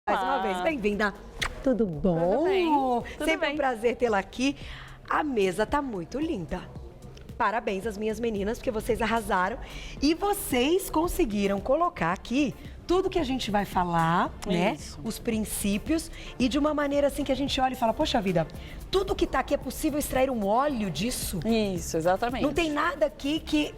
Mais uma vez, bem-vinda. Tudo bom? Tudo bem. Tudo Sempre bem. um prazer tê-la aqui. A mesa tá muito linda. Parabéns às minhas meninas, porque vocês arrasaram. E vocês conseguiram colocar aqui tudo que a gente vai falar, né? Isso. Os princípios. E de uma maneira assim que a gente olha e fala, poxa vida, tudo que tá aqui é possível extrair um óleo disso? Isso, exatamente. Não tem nada aqui que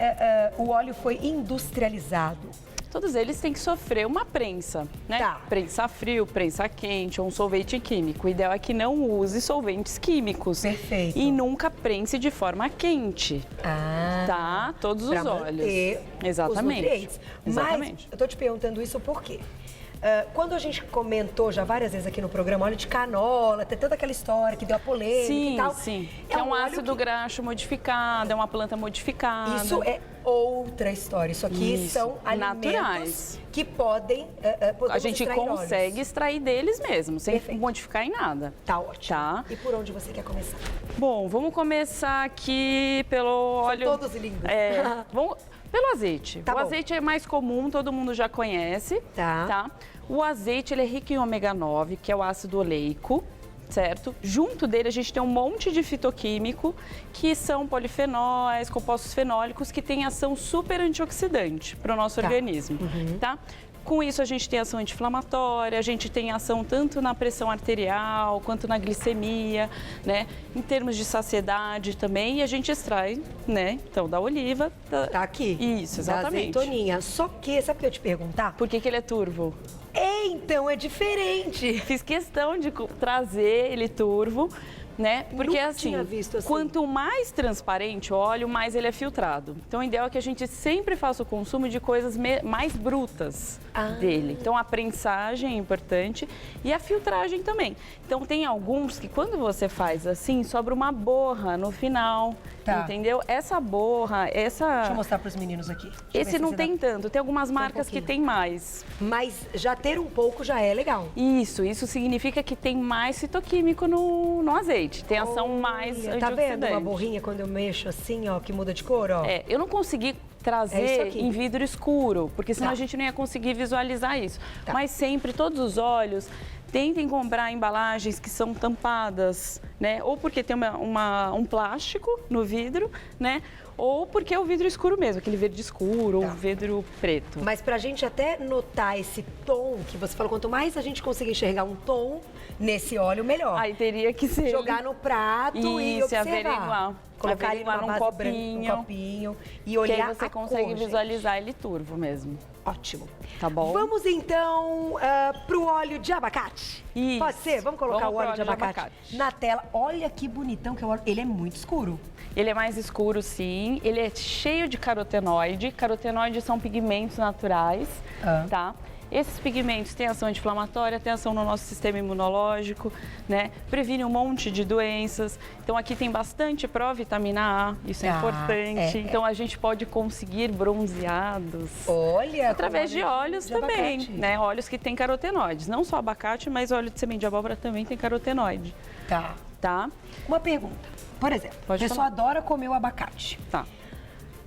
o óleo foi industrializado. Todos eles têm que sofrer uma prensa, né? Tá. Prensa frio, prensa quente ou um solvente químico. O ideal é que não use solventes químicos. Perfeito. E nunca prense de forma quente. Ah, Tá? Todos pra os óleos. manter Exatamente. os nutrientes. Exatamente. Mas eu tô te perguntando isso por quê? Quando a gente comentou já várias vezes aqui no programa, óleo de canola, tem toda aquela história que deu a polêmica e tal. Sim. É um óleo ácido graxo modificado, é uma planta modificada. Isso é outra história. Isso aqui Isso, são alimentos naturais. que podem A gente consegue extrair deles mesmo, sem Perfeito. modificar em nada. Tá ótimo. Tá. E por onde você quer começar? Bom, vamos começar aqui pelo óleo... Todos lindos. Pelo azeite. Tá o bom. azeite é mais comum, todo mundo já conhece. Tá. O azeite ele é rico em ômega 9, que é o ácido oleico, certo? Junto dele a gente tem um monte de fitoquímico, que são polifenóis, compostos fenólicos, que têm ação super antioxidante para o nosso Tá. organismo, Uhum. tá? Com isso, a gente tem ação anti-inflamatória, a gente tem ação tanto na pressão arterial quanto na glicemia, né? Em termos de saciedade também, e a gente extrai, né? Então, da oliva. Tá aqui. Isso, exatamente. Da azeitoninha. Só que, sabe o que eu ia te perguntar? Por que que ele é turvo? Então é diferente. Fiz questão de trazer ele turvo, né? Porque Nunca assim, tinha visto assim. quanto mais transparente o óleo, mais ele é filtrado. Então, o ideal é que a gente sempre faça o consumo de coisas mais brutas dele. Então, a prensagem é importante e a filtragem também. Então, tem alguns que quando você faz assim, sobra uma borra no final, Tá. entendeu? Essa borra, Deixa eu mostrar para os meninos aqui. Deixa eu ver Esse se não você tem tanto. Tem algumas marcas que pouquinho. tem mais. Mas já ter um pouco já é legal. Isso significa que tem mais fitoquímico no azeite. Tem ação mais Olha, antioxidante. tá vendo uma borrinha quando eu mexo assim, ó, que muda de cor, ó? Eu não consegui É isso trazer aqui. em vidro escuro, porque senão Tá. a gente não ia conseguir visualizar isso. Tá. Mas sempre, todos os óleos, tentem comprar embalagens que são tampadas, né? Ou porque tem um plástico no vidro, né? Ou porque é o vidro escuro mesmo, aquele verde escuro Tá. ou vidro preto. Mas pra gente até notar esse tom que você falou, quanto mais a gente conseguir enxergar um tom nesse óleo, melhor. Aí teria que ser... Jogar no prato e Isso, observar. averiguar. Colocar ali Averiguar numa num base branca, copinho. num copinho e Que olhar aí você a consegue cor, gente. visualizar ele turvo mesmo. Ótimo. Tá bom? Vamos então pro óleo de abacate. Isso. Pode ser? Vamos colocar Vamos o pro óleo de abacate na tela. Olha que bonitão que é o óleo. Ele é muito escuro. Ele é mais escuro, sim. Ele é cheio de carotenoide. Carotenoides são pigmentos naturais, tá? Esses pigmentos têm ação anti-inflamatória, têm ação no nosso sistema imunológico, né? Previne um monte de doenças. Então, aqui tem bastante provitamina A, isso é importante. Então, a gente pode conseguir bronzeados. Olha! Através de óleos também, abacate. né? Óleos que têm carotenoides. Não só abacate, mas óleo de semente de abóbora também tem carotenoide, Tá. tá? Uma pergunta. Por exemplo, Pode a pessoa falar. adora comer o abacate. Tá.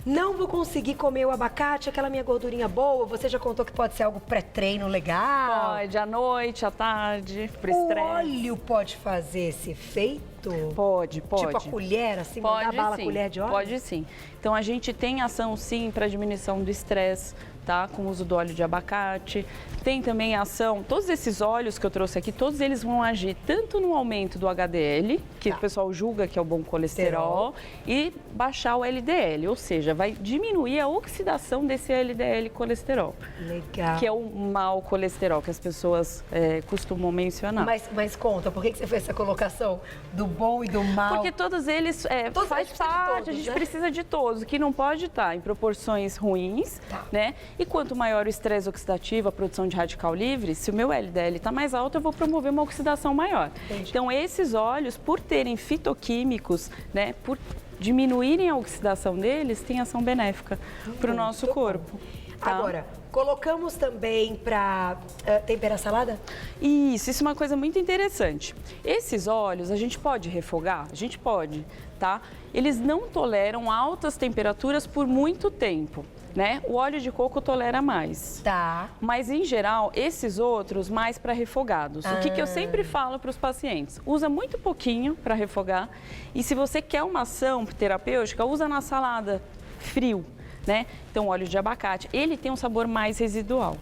Não vou conseguir comer o abacate, aquela minha gordurinha boa. Você já contou que pode ser algo pré-treino legal. Pode, à noite, à tarde, pro O estresse. óleo pode fazer esse efeito? Pode. Tipo a colher, assim, mandar bala a colher de óleo? Pode sim. Então a gente tem ação sim para diminuição do estresse, tá? Com o uso do óleo de abacate. Tem também ação, todos esses óleos que eu trouxe aqui, todos eles vão agir tanto no aumento do HDL, que o pessoal julga que é o bom colesterol, e baixar o LDL, ou seja, vai diminuir a oxidação desse LDL colesterol. Legal. Que é o mau colesterol que as pessoas costumam mencionar. Mas conta, por que você fez essa colocação do bom e do mal? Porque todos eles Todos faz a gente precisa de parte, todos, a gente né? precisa de todos, o que não pode estar em proporções ruins, Tá. né? E quanto maior o estresse oxidativo, a produção de radical livre, se o meu LDL está mais alto, eu vou promover uma oxidação maior. Entendi. Então, esses óleos, por terem fitoquímicos, né, por diminuírem a oxidação deles, têm ação benéfica para o nosso Muito bom. corpo. Tá? Agora, Colocamos também para temperar a salada? Isso é uma coisa muito interessante. Esses óleos a gente pode refogar? A gente pode, tá? Eles não toleram altas temperaturas por muito tempo, né? O óleo de coco tolera mais. Tá. Mas, em geral, esses outros mais para refogados. O que eu sempre falo para os pacientes? Usa muito pouquinho para refogar. E se você quer uma ação terapêutica, usa na salada frio, né? Então, óleo de abacate, ele tem um sabor mais residual.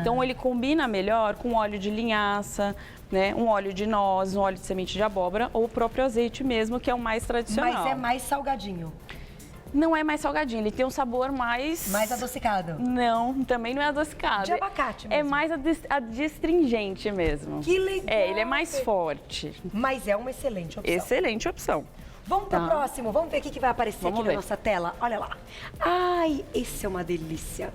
Então, ele combina melhor com óleo de linhaça, né? Um óleo de noz, um óleo de semente de abóbora ou o próprio azeite mesmo, que é o mais tradicional. Mas é mais salgadinho. Não é mais salgadinho, ele tem um sabor mais... Mais adocicado. Não, também não é adocicado. De abacate mesmo. É mais adstringente mesmo. Que legal. Ele é mais forte. Mas é uma excelente opção. Excelente opção. Vamos pro próximo, vamos ver o que vai aparecer aqui na nossa tela. Olha lá. Ai, esse é uma delícia.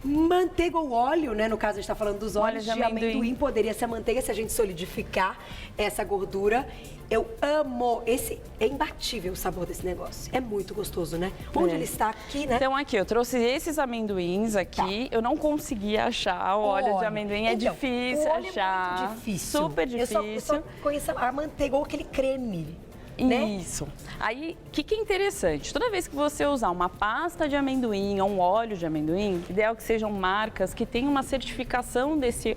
Manteiga ou óleo, né? No caso, a gente está falando dos óleos de amendoim. Poderia ser a manteiga se a gente solidificar essa gordura. Eu amo. Esse é imbatível o sabor desse negócio. É muito gostoso, né? Onde ele está aqui, né? Então, aqui, eu trouxe esses amendoins aqui. Tá. Eu não consegui achar o óleo de amendoim. É difícil achar. É muito difícil. Super difícil. Eu só conheço a manteiga ou aquele creme. Né? Isso. Aí, o que é interessante? Toda vez que você usar uma pasta de amendoim ou um óleo de amendoim, ideal que sejam marcas que tenham uma certificação desse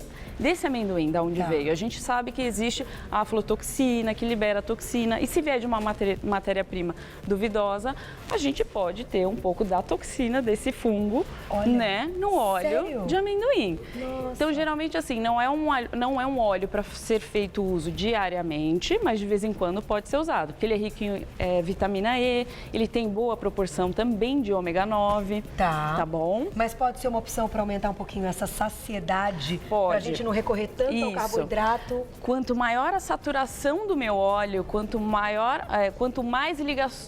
amendoim, da onde veio. A gente sabe que existe a aflotoxina, que libera toxina, e se vier de uma matéria-prima duvidosa, a gente pode ter um pouco da toxina desse fungo, né, no óleo de amendoim. Nossa. Então, geralmente, assim, não é um óleo para ser feito uso diariamente, mas de vez em quando pode ser usado, porque ele é rico em vitamina E, ele tem boa proporção também de ômega 9, tá bom? Mas pode ser uma opção para aumentar um pouquinho essa saciedade, pode. Pra gente não recorrer tanto ao carboidrato. Quanto maior a saturação do meu óleo, quanto mais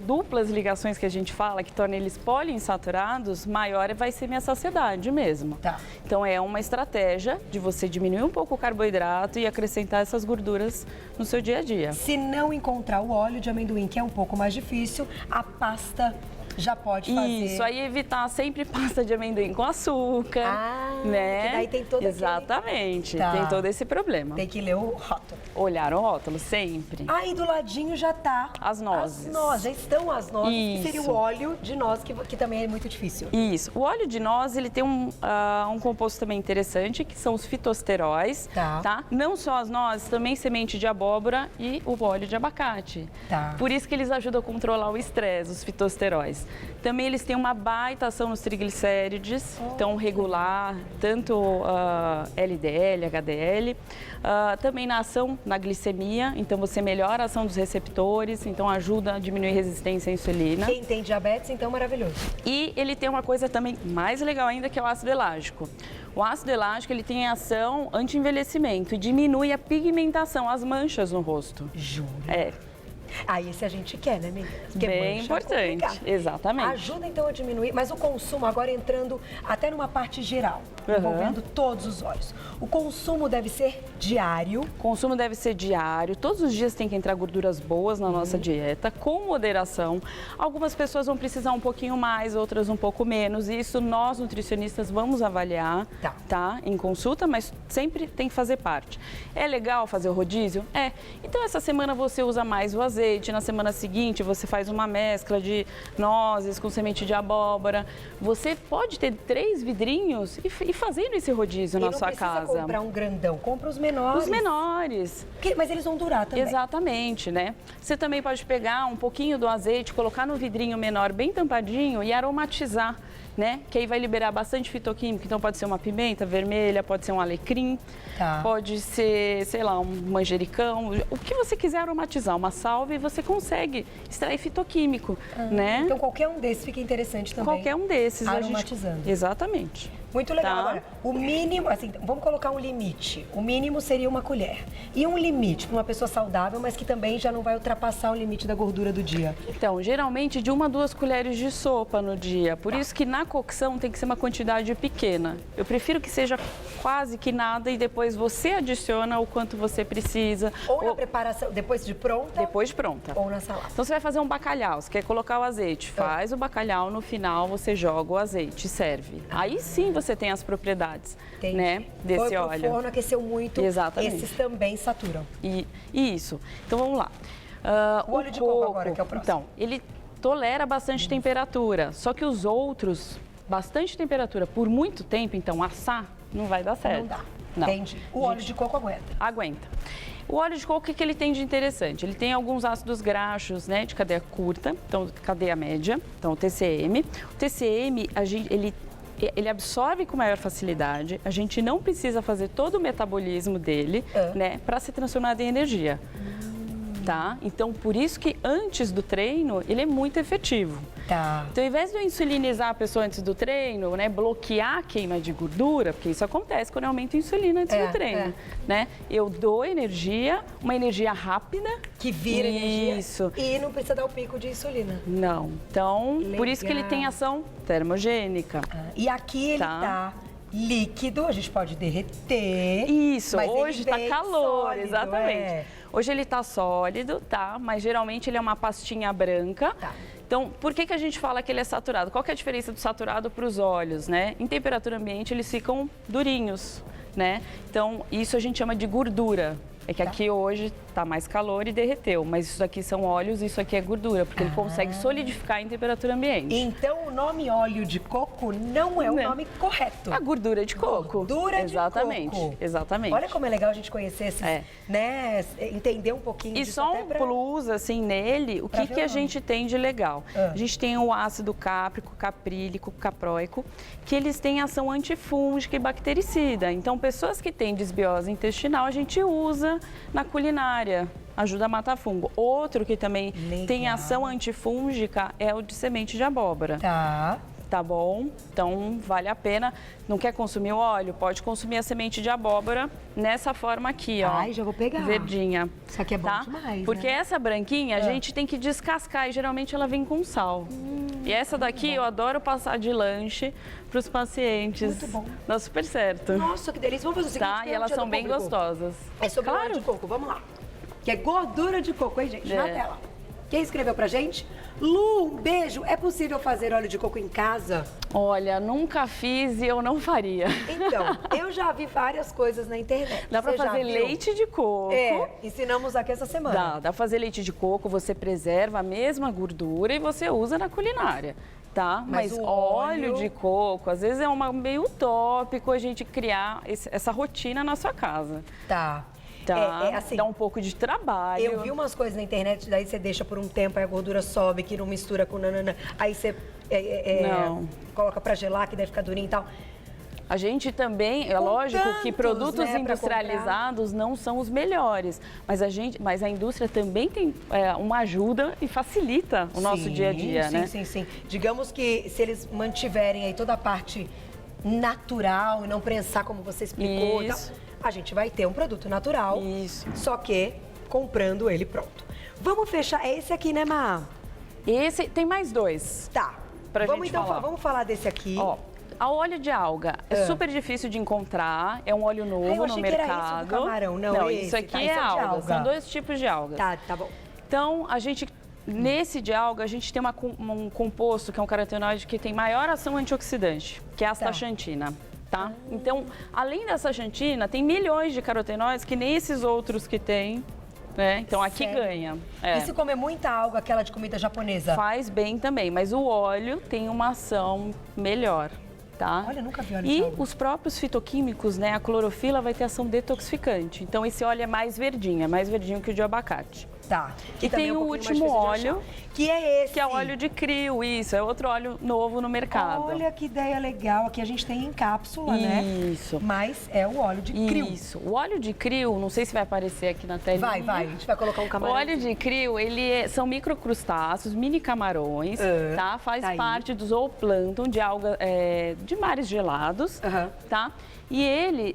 duplas ligações que a gente fala, que torna eles poliinsaturados, maior vai ser minha saciedade mesmo. Tá. Então, é uma estratégia de você diminuir um pouco o carboidrato e acrescentar essas gorduras no seu dia a dia. Se não encontrar o óleo de amendoim, que é um pouco mais difícil, a pasta já pode fazer. Isso, aí evitar sempre pasta de amendoim com açúcar, né? Que daí tem todo Exatamente, tem todo esse problema. Tem que ler o rótulo. Olhar o rótulo, sempre. Aí do ladinho já tá as nozes. As nozes, já estão as nozes, Isso. que seria o óleo de noz, que também é muito difícil. Isso, o óleo de noz, ele tem um composto também interessante, que são os fitosteróis, tá? Não só as nozes, também semente de abóbora e o óleo de abacate. Tá. Por isso que eles ajudam a controlar o estresse, os fitosteróis. Também eles têm uma baita ação nos triglicérides, então regular tanto LDL, HDL, também na ação na glicemia, então você melhora a ação dos receptores, então ajuda a diminuir a resistência à insulina. Quem tem diabetes, então, maravilhoso. E ele tem uma coisa também mais legal ainda, que é o ácido elágico. O ácido elágico, ele tem ação anti-envelhecimento e diminui a pigmentação, as manchas no rosto. Juro? É. Aí esse a gente quer, né, menina? Porque bem importante, exatamente. Ajuda então a diminuir, mas o consumo agora entrando até numa parte geral, envolvendo todos os óleos. O consumo deve ser diário? O consumo deve ser diário, todos os dias tem que entrar gorduras boas na nossa dieta, com moderação. Algumas pessoas vão precisar um pouquinho mais, outras um pouco menos, e isso nós nutricionistas vamos avaliar, tá? Em consulta, mas sempre tem que fazer parte. É legal fazer o rodízio? É. Então essa semana você usa mais o azeite, na semana seguinte você faz uma mescla de nozes com semente de abóbora. Você pode ter 3 vidrinhos e fazendo esse rodízio na sua casa. Não precisa comprar um grandão, compra os menores. Os menores. Mas eles vão durar também. Exatamente, né? Você também pode pegar um pouquinho do azeite, colocar no vidrinho menor bem tampadinho e aromatizar, né? Que aí vai liberar bastante fitoquímico. Então pode ser uma pimenta vermelha, pode ser um alecrim, pode ser, sei lá, um manjericão, o que você quiser aromatizar, uma salve, e você consegue extrair fitoquímico, né? Então qualquer um desses fica interessante também. Qualquer um desses. Aromatizando. Exatamente. Muito legal. Agora, o mínimo, assim, vamos colocar um limite. O mínimo seria uma colher. E um limite para uma pessoa saudável, mas que também já não vai ultrapassar o limite da gordura do dia. Então, geralmente de 1 a 2 colheres de sopa no dia. Por isso que na cocção tem que ser uma quantidade pequena. Eu prefiro que seja quase que nada e depois você adiciona o quanto você precisa. Ou na preparação, depois de pronta? Depois de pronta. Ou na salada. Então você vai fazer um bacalhau, você quer colocar o azeite, faz o bacalhau, no final você joga o azeite e serve. Aí sim você tem as propriedades, né, desse Foi pro óleo. forno, aqueceu muito. Exatamente. Esses também saturam. E isso. Então vamos lá. O óleo de coco agora, que é o próximo. Então, ele tolera bastante temperatura, só que os outros, bastante temperatura por muito tempo, então assar não vai dar certo. Não dá. Não. Entendi. O óleo de coco aguenta. Aguenta. O óleo de coco, o que ele tem de interessante? Ele tem alguns ácidos graxos, né, de cadeia curta, então cadeia média, então o TCM. O TCM, ele absorve com maior facilidade, a gente não precisa fazer todo o metabolismo dele, né, para ser transformado em energia. Tá? Então, por isso que antes do treino, ele é muito efetivo. Tá. Então, ao invés de eu insulinizar a pessoa antes do treino, né, bloquear a queima de gordura, porque isso acontece quando eu aumento a insulina antes do treino, né? Eu dou energia, uma energia rápida. Que vira energia. Isso. E não precisa dar o pico de insulina. Não. Então, Legal. por isso que ele tem ação termogênica. E aqui ele tá líquido, a gente pode derreter. Isso, mas hoje ele tá vem calor, sólido, exatamente. Hoje ele tá sólido, tá? Mas geralmente ele é uma pastinha branca. Tá. Então, por que a gente fala que ele é saturado? Qual que é a diferença do saturado para os óleos, né? Em temperatura ambiente eles ficam durinhos, né? Então, isso a gente chama de gordura. É que aqui hoje tá mais calor e derreteu, mas isso aqui são óleos e isso aqui é gordura, porque ele consegue solidificar em temperatura ambiente. Então, o nome óleo de coco não é o nome correto. A gordura de coco. Gordura exatamente, de coco. Exatamente. Olha como é legal a gente conhecer esses, né, entender um pouquinho E disso. só até um plus, assim, nele, o que a gente tem de legal? A gente tem o ácido cáprico, caprílico, capróico, que eles têm ação antifúngica e bactericida. Então, pessoas que têm desbiose intestinal, a gente usa na culinária, ajuda a matar fungo. Outro que também tem ação antifúngica é o de semente de abóbora. Tá bom? Então, vale a pena. Não quer consumir o óleo? Pode consumir a semente de abóbora nessa forma aqui, ó. Ai, já vou pegar. Verdinha. Isso aqui é bom demais, Porque essa branquinha a gente tem que descascar e geralmente ela vem com sal. E essa daqui eu adoro passar de lanche para os pacientes. Muito bom. Dá super certo. Nossa, que delícia. Vamos fazer o seguinte. Tá? E elas são bem gostosas. É sobre óleo de coco, vamos lá. Que é gordura de coco, hein, gente? Na tela. Quem escreveu pra gente? Lu, um beijo. É possível fazer óleo de coco em casa? Olha, nunca fiz e eu não faria. Então, eu já vi várias coisas na internet. Dá pra fazer leite de coco. Ensinamos aqui essa semana. Dá pra fazer leite de coco, você preserva a mesma gordura e você usa na culinária. Tá? Mas o óleo de coco, às vezes é meio utópico a gente criar essa rotina na sua casa. Tá. Assim, dá um pouco de trabalho. Eu vi umas coisas na internet, daí você deixa por um tempo, aí a gordura sobe, que não mistura com nanana, aí você coloca pra gelar, que deve ficar durinho e tal. A gente também, é lógico que produtos industrializados não são os melhores, mas a indústria também tem uma ajuda e facilita o nosso dia a dia, né? Sim. Digamos que se eles mantiverem aí toda a parte natural e não prensar como você explicou, então, a gente vai ter um produto natural, só que comprando ele pronto. Vamos fechar, é esse aqui, né, Má? Esse, tem mais dois. Tá. Vamos falar desse aqui. Ó, a óleo de alga é super difícil de encontrar, é um óleo novo no mercado. Que era isso do camarão, não isso aqui é alga. São dois tipos de algas. Tá bom. Então, nesse de alga, a gente tem um composto, que é um carotenoide, que tem maior ação antioxidante, que é a astaxantina. Tá? Então, além da astaxantina, tem milhões de carotenoides que nem esses outros que tem, né? Então, aqui ganha. E se comer muita alga, aquela de comida japonesa? Faz bem também, mas o óleo tem uma ação melhor. Tá? Olha, nunca vi óleo de alga. E os próprios fitoquímicos, né? A clorofila vai ter ação detoxificante. Então, esse óleo é mais verdinho que o de abacate. Tá. E tem o último óleo, que é esse. Que é o óleo de crio, isso. É outro óleo novo no mercado. Olha que ideia legal. Aqui a gente tem em cápsula, né? Isso. Mas é o óleo de crio. Isso. O óleo de crio, não sei se vai aparecer aqui na telinha. Vai. A gente vai colocar um camarão. O óleo de crio, são microcrustáceos, mini camarões, tá? Faz parte do zooplâncton de alga, de mares gelados, tá? E ele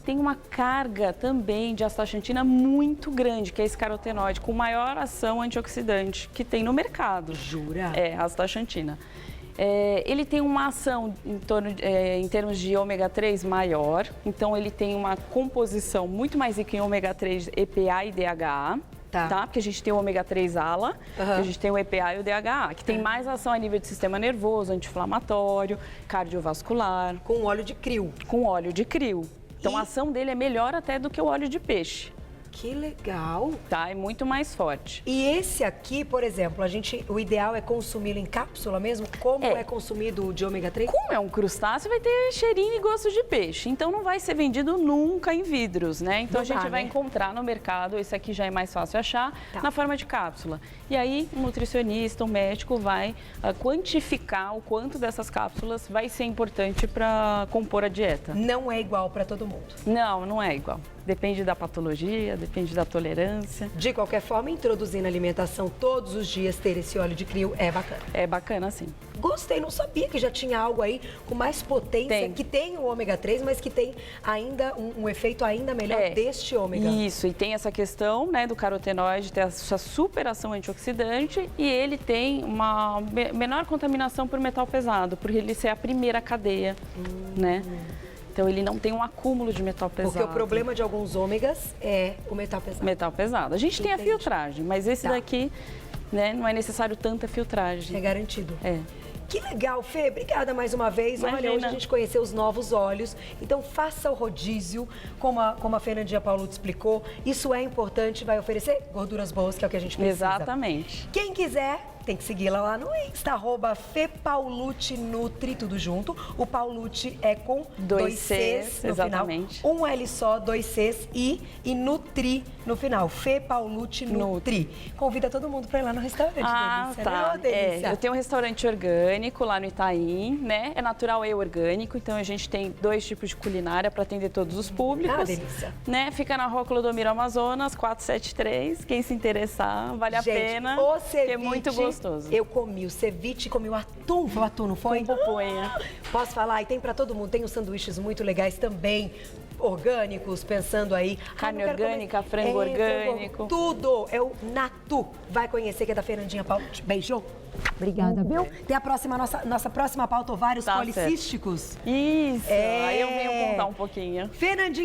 tem uma carga também de astaxantina muito grande, que é esse carotenoide, com maior ação antioxidante que tem no mercado. Jura? É, a astaxantina. Ele tem uma ação em termos de ômega 3 maior, então ele tem uma composição muito mais rica em ômega 3, EPA e DHA. Tá? Porque a gente tem o ômega 3 ALA, a gente tem o EPA e o DHA, que tem mais ação a nível de sistema nervoso, anti-inflamatório, cardiovascular. Com óleo de krill. Com óleo de krill. Então a ação dele é melhor até do que o óleo de peixe. Que legal! Tá, é muito mais forte. E esse aqui, por exemplo, o ideal é consumi-lo em cápsula mesmo? Como é consumido o de ômega 3? Como é um crustáceo, vai ter cheirinho e gosto de peixe. Então não vai ser vendido nunca em vidros, né? Então a gente vai encontrar no mercado, esse aqui já é mais fácil achar, na forma de cápsula. E aí um nutricionista, um médico vai quantificar o quanto dessas cápsulas vai ser importante para compor a dieta. Não é igual para todo mundo? Não, não é igual. Depende da patologia, depende da tolerância. De qualquer forma, introduzir na alimentação todos os dias, ter esse óleo de krill é bacana. É bacana, sim. Gostei, não sabia que já tinha algo aí com mais potência, que tem o ômega 3, mas que tem ainda um efeito ainda melhor deste ômega. Isso, e tem essa questão, né, do carotenoide, ter essa superação antioxidante e ele tem uma menor contaminação por metal pesado, por ele ser a primeira cadeia, né? Então, ele não tem um acúmulo de metal pesado. Porque o problema de alguns ômegas é o metal pesado. Metal pesado. A gente tem a filtragem, mas esse daqui, né, não é necessário tanta filtragem. É garantido. É. Que legal, Fê. Obrigada mais uma vez. Imagina. Olha, hoje a gente conheceu os novos óleos. Então, faça o rodízio, como a Fernandinha Paulucci explicou. Isso é importante, vai oferecer gorduras boas, que é o que a gente precisa. Exatamente. Quem quiser, tem que seguir-la lá no Insta, @FePaulucciNutri, tudo junto. O Paulucci é com 2 Cs no exatamente. final. Um L só, 2 Cs e Nutri no final. Fê Paulucci Nutri. Convida todo mundo para ir lá no restaurante. Delícia, tá. né? Delícia. Eu tenho um restaurante orgânico lá no Itaim, né? É natural e orgânico, então a gente tem 2 tipos de culinária para atender todos os públicos. Delícia. Né? Fica na Rua Clodomiro Amazonas, 473. Quem se interessar, vale a pena. O ceviche, é muito gostoso. Eu comi o ceviche, comi o atum. Foi o atum, não foi? Com pupunha. Posso falar? E tem para todo mundo. Tem os sanduíches muito legais também, orgânicos, pensando aí. Carne orgânica, frango orgânico. Tudo. É o Natu. Vai conhecer, que é da Fernandinha Paulucci. Beijo. Obrigada, viu? Tem a próxima, nossa próxima pauta, ovários policísticos. Isso. Aí eu venho contar um pouquinho. Fernandinha